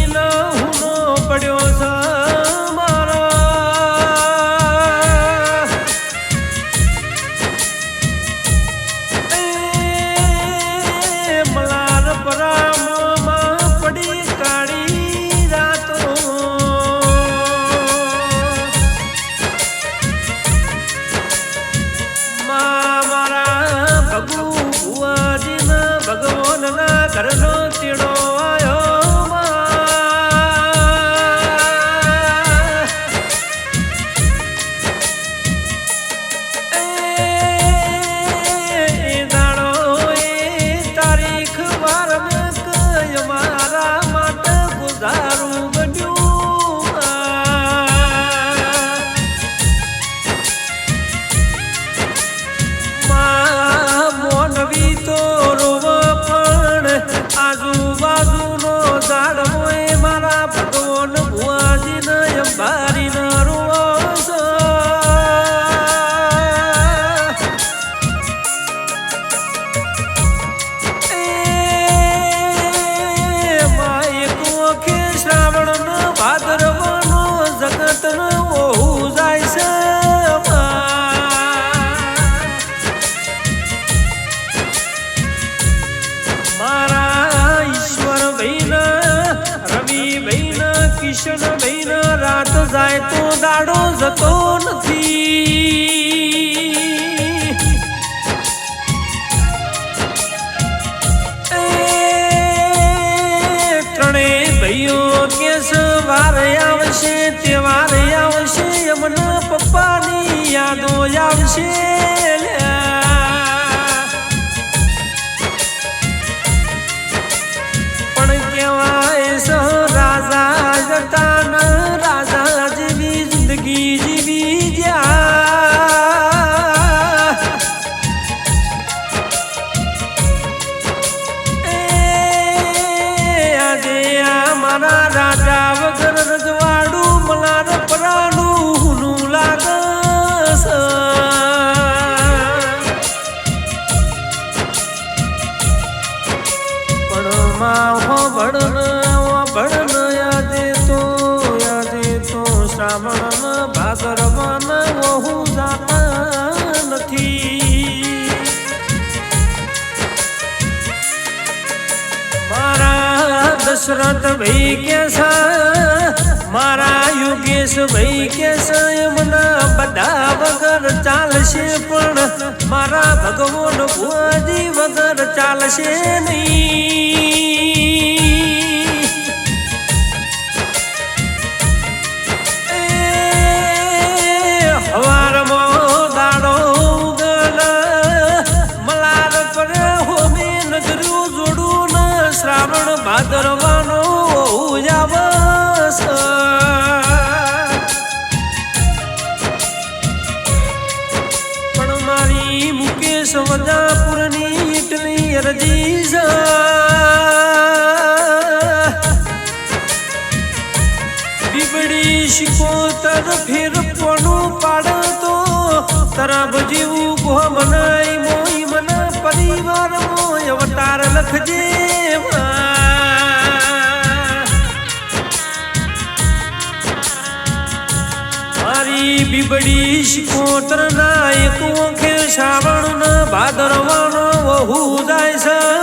ન હુનો પડ્યો છે મારો મલાર પરામાં પડી કાળી રાતો મારા ભગુ ભુવાજીના ભગવાનના ઘરનો તેડો આજુબાજુનો ઝાડવો એ મારા ભગવાન ભુવાજીને અંબારીને રૂવો છે એક ઓખે શ્રાવણ ભાદરવાનો જગતનો ઓહુ જાય છે કિશન ભાઈ રાત જાય તો દાડો જતો નથી ત્રણેય ભાઈઓ કે સવારે આવશે તહેવારે આવશે એમના પપ્પાની યાદો આવશે પણ કેવાય છે રાજા રાજા જેવી જિંદગી જીવી આજે મારા રાજા વગર રજવાડું મલાર પરાનું લાગે પણ ભણ યાદે તો શ્રાવણ ભાદરવાન વહુ જાતા નથી મારા દશરથ ભાઈ કે છે મારા યોગેશ ભાઈ કે છે એમના બધા વગર ચાલશે પણ મારા ભગવાન ભુવાજી વગર ચાલશે નહીં શ્રાવણ ભાદરવાનો આવસ પણ મારી મુકેશ વજાપુરની એટલી અરજી છે બીબડી શિકોતર ફેર પોનું પાડતો તરફ જેવું ગો બનાય મોઈ મને પરિવાર મોય અવતાર લખજે મારી બીબડી શિકોતર ના એક ઓખે શ્રાવણ ભાદરવાનો વહુ જાય છે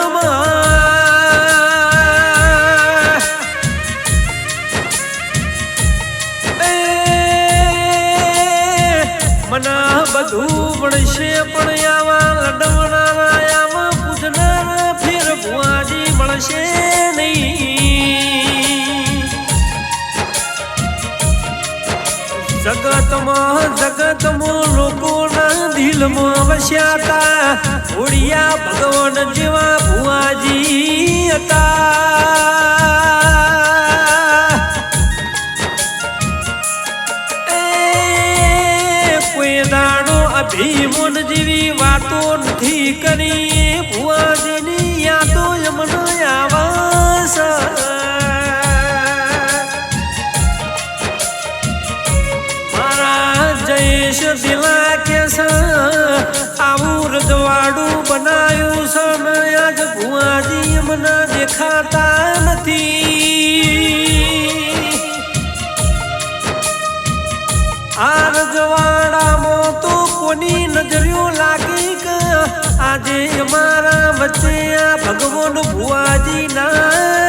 મના બધું મળશે પણ આવા લડવણા આવા પૂજનાર ફેર ભુવાજી મળશે નહીં જગતમાં લોકોના દિલમાં વસ્યા ઓડિયા ભગવાન જેવા ભુવાજી હતા ભીમોન જેવી વાતો નથી કરી ભુવાજીની યાદો યમનો આવાસ મારા જયેશ દિલા કે આવું રજવાડું બનાયું છે આજ ભુવાજી યમના દેખાતા નથી કોની નજરિયો લાગી કે આજે અમારા વચ્ચે આ ભગવાન ભુવાજી ના